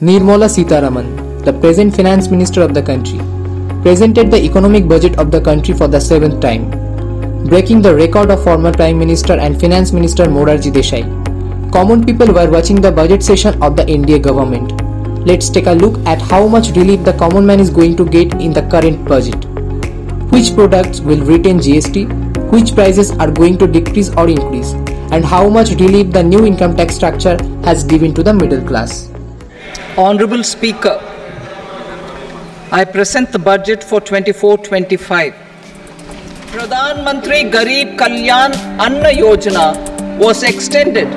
Nirmala Sitharaman, the present Finance Minister of the country, presented the economic budget of the country for the 7th time, breaking the record of former Prime Minister and Finance Minister Morarji Desai. Common people were watching the budget session of the India government. Let's take a look at how much relief the common man is going to get in the current budget. Which products will retain GST, which prices are going to decrease or increase, and how much relief the new income tax structure has given to the middle class. Honorable Speaker, I present the budget for 24-25. Pradhan Mantri Garib Kalyan Anna Yojana was extended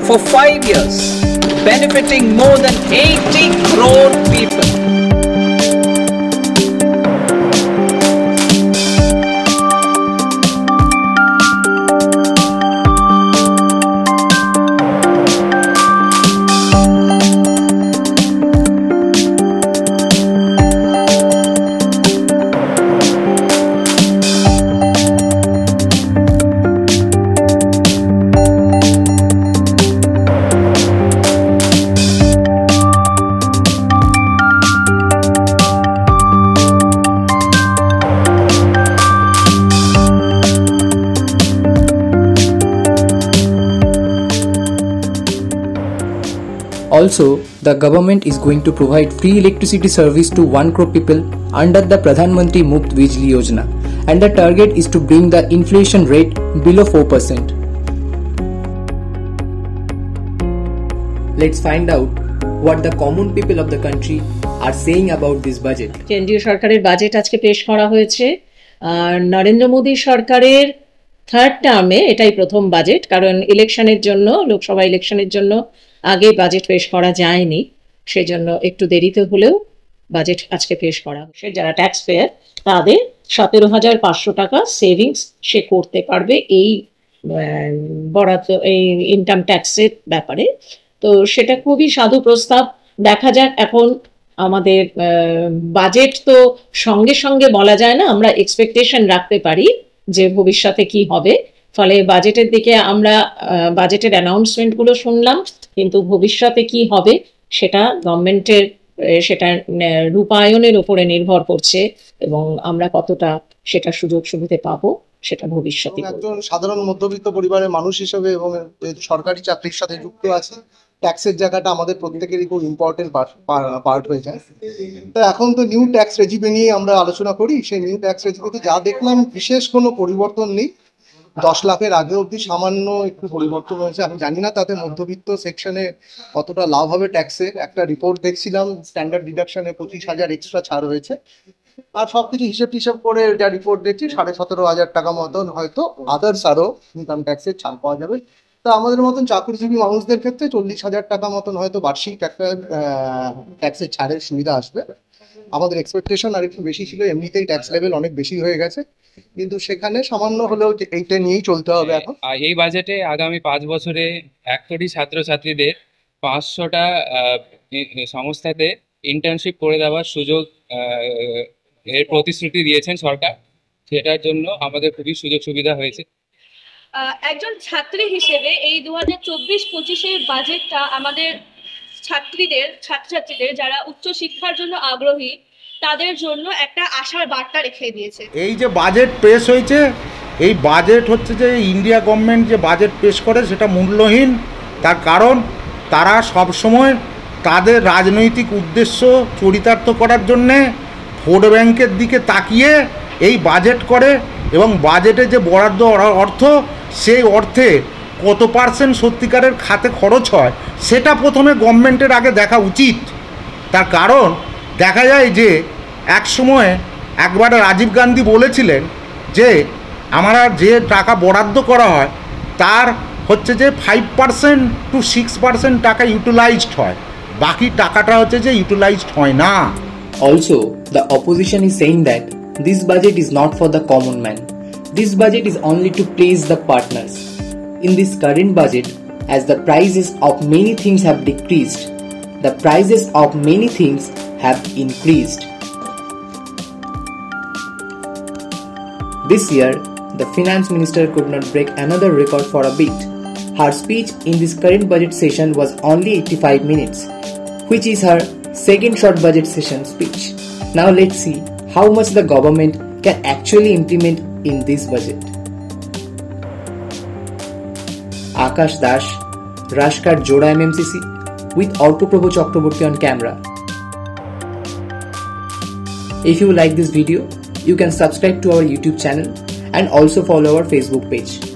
for 5 years, benefiting more than 80 crore people. Also, the government is going to provide free electricity service to 1 crore people under the Pradhan Mantri Muft Bijli Yojana, and the target is to bring the inflation rate below 4%. Let's find out what the common people of the country are saying about this budget. কেন্দ্রীয় সরকারের budget আজকে পেশ করা হয়েছে। নরেন্দ্র মোদী সরকারের third টার্মে এটাই প্রথম বাজেট, কারণ ইলেকশনের জন্য, লোকসভা ইলেকশনের জন্য আগে বাজেট পেশ করা যায়নি, সেজন্য একটু দেরিতে হলেও বাজেট আজকে পেশ করা হচ্ছে। যারা ট্যাক্স পেয়ার তাদের 17,500 টাকা সেভিংস সে করতে পারবে এই বরাদ্দ, এই ইনকাম ট্যাক্সের ব্যাপারে। তো সেটা খুবই সাধু প্রস্তাব। দেখা যাক, এখন আমাদের বাজেট তো সঙ্গে সঙ্গে বলা যায় না, আমরা এক্সপেকটেশন রাখতে পারি যে ভবিষ্যতে কি হবে। ফলে বাজেটের দিকে আমরা বাজেটের অ্যানাউন্সমেন্টগুলো শুনলাম, কিন্তু ভবিষ্যতে কি হবে সেটা গভর্নমেন্টের সেটা রূপায়নের উপরে নির্ভর করছে, এবং আমরা কতটা সেটা সুযোগ সুবিধা পাবো সেটা ভবিষ্যতে। একজন সাধারণ মধ্যবিত্ত পরিবারের মানুষ হিসেবে এবং সরকারি চাকরির সাথে যুক্ত আছে, ট্যাক্সের জায়গাটা আমাদের প্রত্যেকেরই খুব ইম্পর্টেন্ট পার্ট হয়ে যায়। তো এখন তো নিউ ট্যাক্স রেজিমে নিয়ে আমরা আলোচনা করি। সেই নিউ ট্যাক্স রেজিমেতে যা দেখলাম, বিশেষ কোনো পরিবর্তন নেই। 10 লাখের আগে অবধি সামান্য একটু পরিবর্তন হয়েছে। আমি জানি না তাতে মধ্যবিত্ত সেকশনে কতটা লাভ হবে ট্যাক্সের। একটা রিপোর্ট দেখছিলাম, স্ট্যান্ডার্ড ডিডাকশনে 25,000 এক্সট্রা ছাড় হয়েছে। আর সবকিছু হিসেব করে যা রিপোর্ট দেখছি, 17,500 টাকা মতন হয়তো আদার্স আরও ইনকাম ট্যাক্সের ছাড় পাওয়া যাবে। তা আমাদের মতন চাকরিজীবী মানুষদের ক্ষেত্রে 40,000 টাকা মতন হয়তো বার্ষিক একটা ট্যাক্সের ছাড়ের সুবিধা আসবে। আমাদের এক্সপেকটেশন আর একটু বেশি ছিল, এমনিতেই ট্যাক্স লেভেল অনেক বেশি হয়ে গেছে, কিন্তু সেখানে সামান্য হলেও এইটা নিয়েই চলতে হবে। এখন এই বাজেটে আগামী 5 বছরে 1 কোটি ছাত্রছাত্রীদের 500টা সংস্থাতে ইন্টার্নশিপ করে দেওয়ার সুযোগ এর প্রতিশ্রুতি দিয়েছেন সরকার। সেটার জন্য আমাদের খুবই সুযোগ সুবিধা হয়েছে। একজন ছাত্রী হিসেবে এই 2024-25-এর বাজেটটা আমাদের ছাত্রছাত্রীদের যারা উচ্চশিক্ষার জন্য আগ্রহী তাদের জন্য একটা আশার বার্তা রেখে দিয়েছে। এই যে বাজেট পেশ হয়েছে, এই বাজেট হচ্ছে যে ইন্ডিয়া গভর্নমেন্ট যে বাজেট পেশ করে সেটা মূল্যহীন। তার কারণ তারা সবসময় তাদের রাজনৈতিক উদ্দেশ্য চরিতার্থ করার জন্যে ভোট ব্যাংকের দিকে তাকিয়ে এই বাজেট করে, এবং বাজেটে যে বরাদ্দ অর্থ, সেই অর্থে কত পার্সেন্ট সত্যিকারের খাতে খরচ হয় সেটা প্রথমে গভর্নমেন্টের আগে দেখা উচিত। তার কারণ দেখা যায় যে একসময় একবার রাজীব গান্ধী বলেছিলেন যে আমরা যে টাকা বরাদ্দ করা হয় তার হচ্ছে যে 5% to 6% টাকা ইউটিলাইজড হয়, বাকি টাকাটা হচ্ছে যে ইউটিলাইজড হয় না। Also, the opposition is saying that this budget is not for the common man. This budget is only to please the partners. In this current budget, as the prices of many things have decreased, the prices of many things have increased. This year, the finance minister could not break another record for a bit. Her speech in this current budget session was only 85 minutes. which is her second short budget session speech. Now let's see how much the government can actually implement in this budget. Akash Dash, Rashkar Joda MMCC with Orkoprabhu Chakraborty on camera. If you like this video, you can subscribe to our YouTube channel and also follow our Facebook page.